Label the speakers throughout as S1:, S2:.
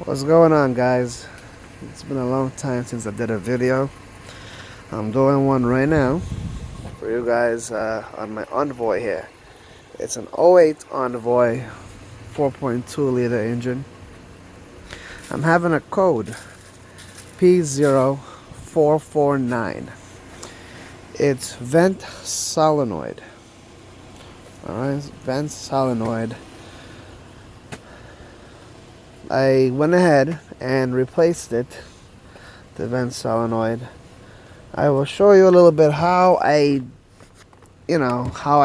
S1: What's going on, guys? It's been a long time since I did a video. I'm doing one right now for you guys on my Envoy here. It's an '08 Envoy 4.2 liter engine. I'm having a code p0449. It's vent solenoid. Alright, vent solenoid. I went ahead and replaced it, the vent solenoid. I will show you a little bit how I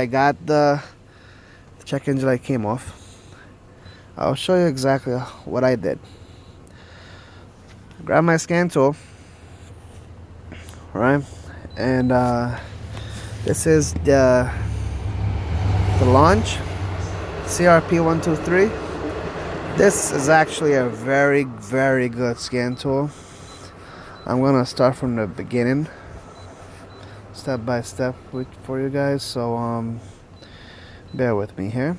S1: got the check engine light came off. I'll show you exactly what I did. Grab my scan tool, right? And this is the launch CRP123. This is actually a very, very good scan tool. I'm gonna start from the beginning, step by step for you guys. So bear with me here.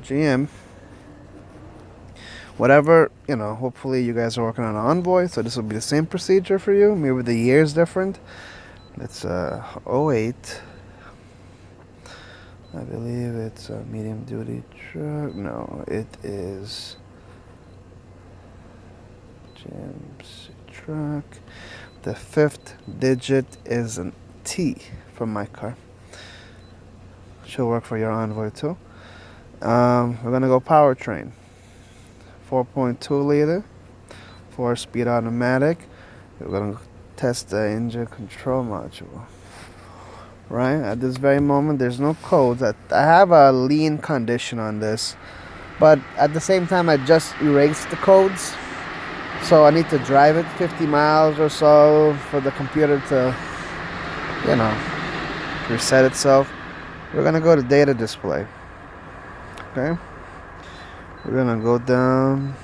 S1: GM, whatever, hopefully you guys are working on an Envoy, so this will be the same procedure for you. Maybe the year is different. It's '08. I believe it's a medium duty truck. No, it is Gmc truck. The 5th digit is an T from my car. Should work for your Envoy too. We're gonna go powertrain. 4.2 liter, 4-speed automatic. We're gonna test the engine control module. Right at this very moment, there's no codes. I have a lean condition on this, but at the same time I just erased the codes, so I need to drive it 50 miles or so for the computer to reset itself. We're gonna go to data display. Okay, we're gonna go down,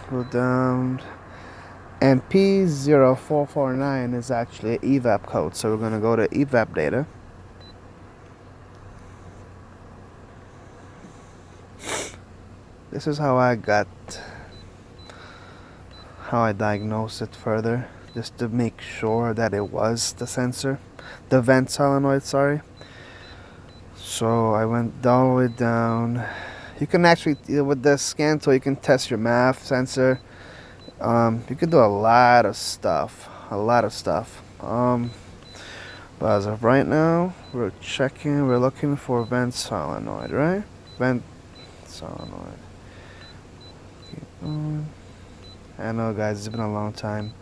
S1: and p0449 is actually an EVAP code, so we're gonna go to EVAP data. This is how I diagnosed it further, just to make sure that it was the sensor, the vent solenoid, sorry. So I went all the way down. You can actually, with the scan tool, you can test your MAF sensor. You can do a lot of stuff, but as of right now, we're looking for vent solenoid, right? Vent solenoid. I know, guys, it's been a long time.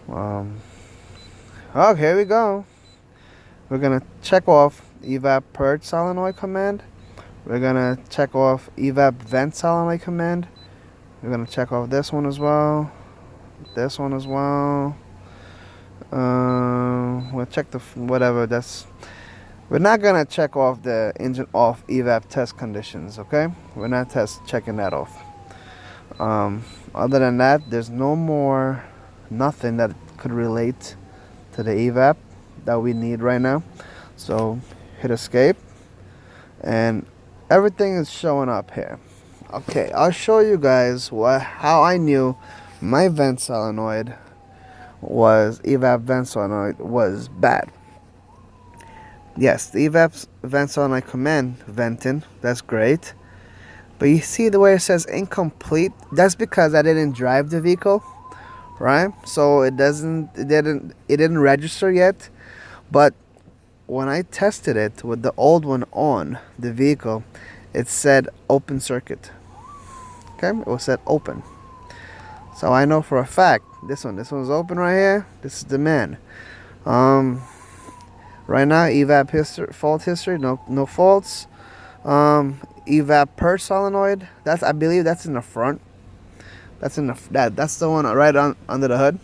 S1: Okay, here we go. We're gonna check off EVAP purge solenoid command. We're gonna check off EVAP vent solenoid command. We're gonna check off this one as well. This one as well. We'll check the whatever. We're not gonna check off the engine off EVAP test conditions. Okay, we're not checking that off. Other than that, there's nothing that could relate to the EVAP that we need right now. So hit escape, and everything is showing up here. Okay, I'll show you guys how I knew my vent solenoid EVAP vent solenoid was bad. Yes, the EVAP vent solenoid command venting, that's great. But you see the way it says incomplete? That's because I didn't drive the vehicle, right? So it didn't register yet. But when I tested it with the old one on the vehicle, it said open circuit. Okay, it was set open. So I know for a fact this one's open right here. This is the man. Right now, EVAP fault history, no faults. EVAP purge solenoid, I believe that's in the front. That's the one right under the hood.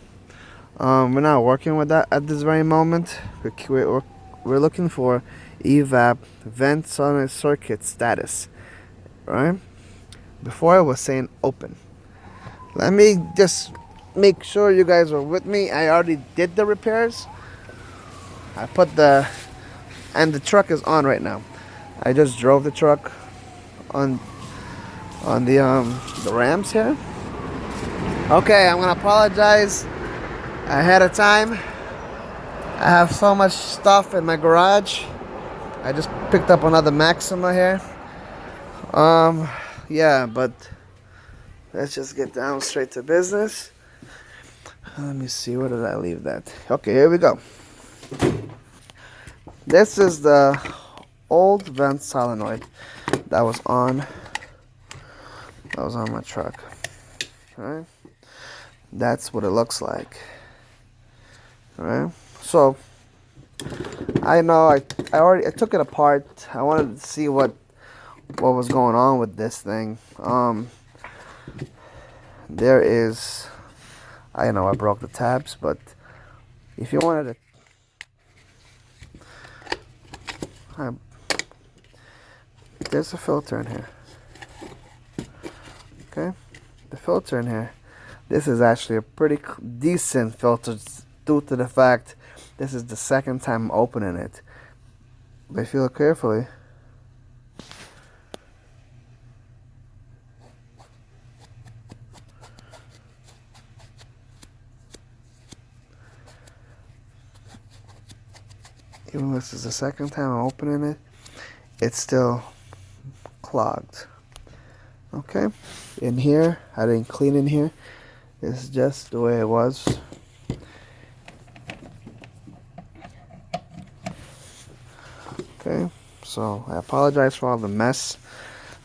S1: We're not working with that at this very moment. We're looking for EVAP vent solenoid circuit status, right? Before I was saying open. Let me just make sure you guys are with me. I already did the repairs. And the truck is on right now. I just drove the truck on on the rams here. Okay, I'm gonna apologize ahead of time. I have so much stuff in my garage. I just picked up another Maxima here. Yeah, but let's just get down straight to business. Let me see, where did I leave that? Okay, here we go. This is the old vent solenoid that was on my truck. Alright, that's what it looks like. Alright, so I know I took it apart. I wanted to see what was going on with this thing. There is, I know I broke the tabs, but if you wanted to, there's a filter in here. Okay, the filter in here, this is actually a pretty decent filter due to the fact this is the second time I'm opening it. But if you look carefully, even though this is the second time I'm opening it, it's still clogged. Okay, in here, I didn't clean in here. It's just the way it was. Okay, so I apologize for all the mess.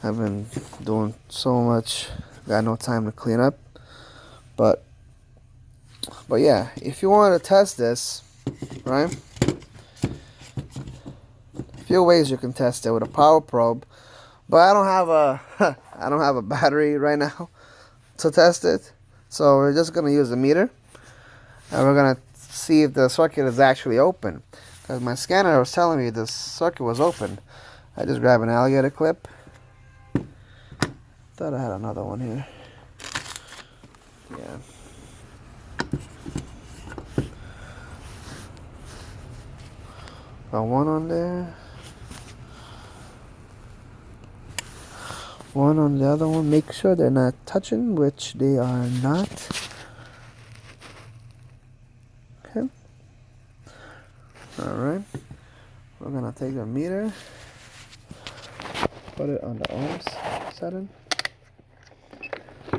S1: I've been doing so much, got no time to clean up. But yeah, if you want to test this, right? A few ways you can test it with a power probe, but I don't have a battery right now to test it. So we're just gonna use a meter, and we're gonna see if the circuit is actually open. Because my scanner was telling me the circuit was open. I just grabbed an alligator clip. Thought I had another one here. Yeah. Got one on there. One on the other one. Make sure they're not touching, which they are not. Okay. Alright. We're gonna take the meter, put it on the ohms setting.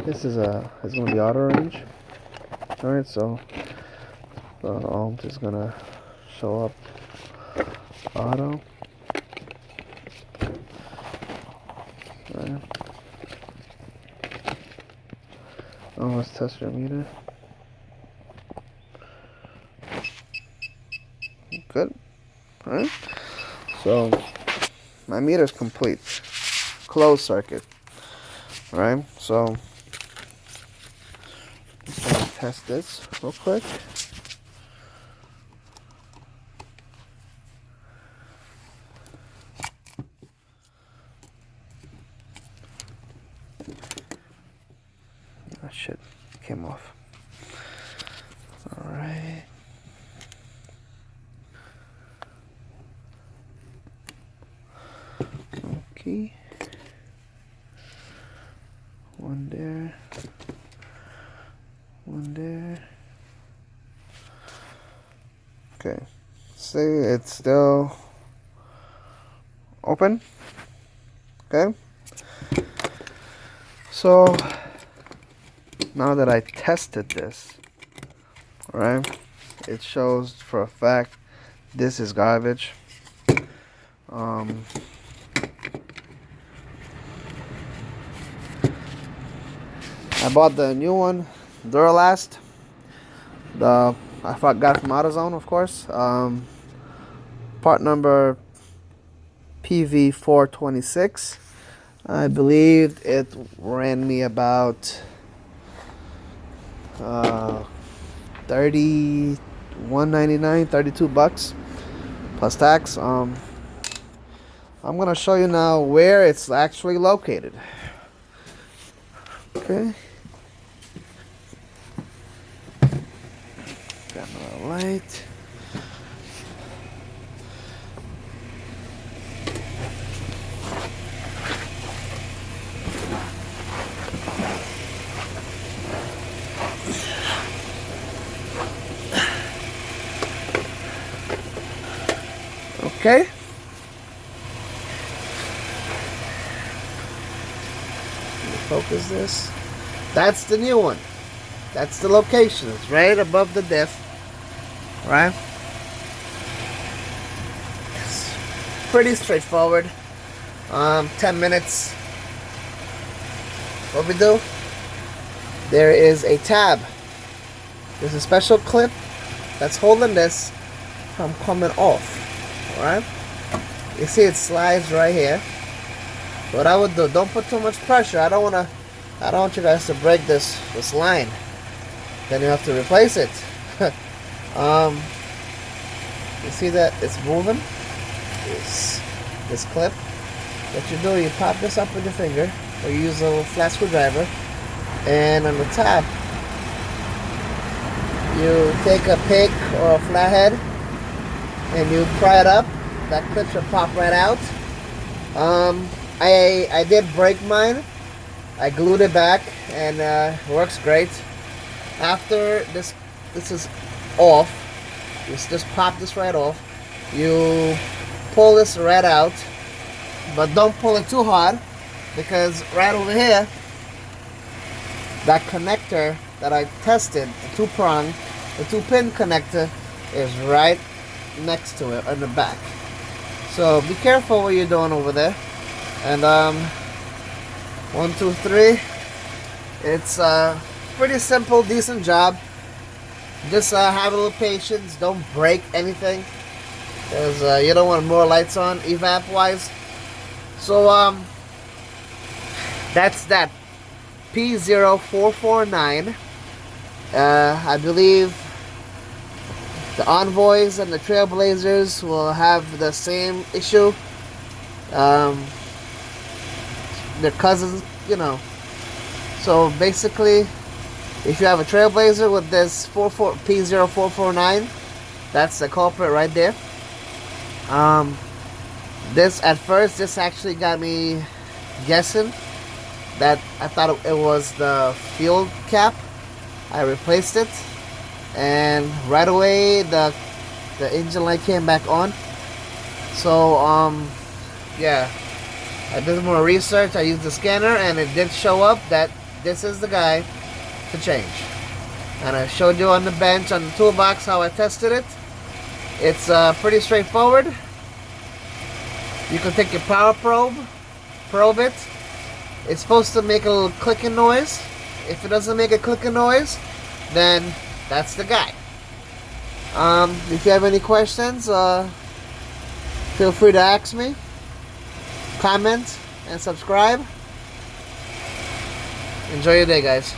S1: This is it's gonna be auto range. Alright, so the ohms is gonna show up auto. Alright. Oh, let's test your meter. Good. Alright. So my meter is complete. Closed circuit. Alright, so let's gonna test this real quick. Oh shit, came off. Alright. Okay. One there. One there. Okay. See, it's still open. Okay. So now that I tested this, right, it shows for a fact this is garbage. I bought the new one, Duralast. I got from AutoZone, of course. Part number PV0426. I believe it ran me about $31.99, $32 plus tax. I'm gonna show you now where it's actually located. Okay. Got another light. Okay. Focus this. That's the new one. That's the location. It's right above the diff. Right? It's pretty straightforward. 10 minutes. What we do? There is a tab. There's a special clip that's holding this from coming off. Alright? You see it slides right here. What I would do, don't put too much pressure. I don't want you guys to break this line. Then you have to replace it. You see that it's moving? This clip. What you do, you pop this up with your finger, or you use a little flat screwdriver, and on the top, you take a pick or a flathead, and you pry it up. That clip should pop right out. I did break mine. I glued it back, and it works great. After this is off, you just pop this right off. You pull this right out, but don't pull it too hard, because right over here, that connector that I tested, the two-pin connector, is right next to it on the back. So be careful what you're doing over there. And 1, 2, 3. It's a pretty simple, decent job. Just have a little patience. Don't break anything, because you don't want more lights on EVAP wise. So that's that p0449. I believe the Envoys and the Trailblazers will have the same issue. They're cousins, you know. So basically, if you have a Trailblazer with this p0449, that's the culprit right there. This actually got me guessing that I thought it was the fuel cap. I replaced it, and right away the engine light came back on. So yeah, I did more research. I used the scanner, and it did show up that this is the guy to change. And I showed you on the bench, on the toolbox, how I tested it. It's pretty straightforward. You can take your power probe it. It's supposed to make a little clicking noise. If it doesn't make a clicking noise, then that's the guy. If you have any questions, feel free to ask me. Comment and subscribe. Enjoy your day, guys.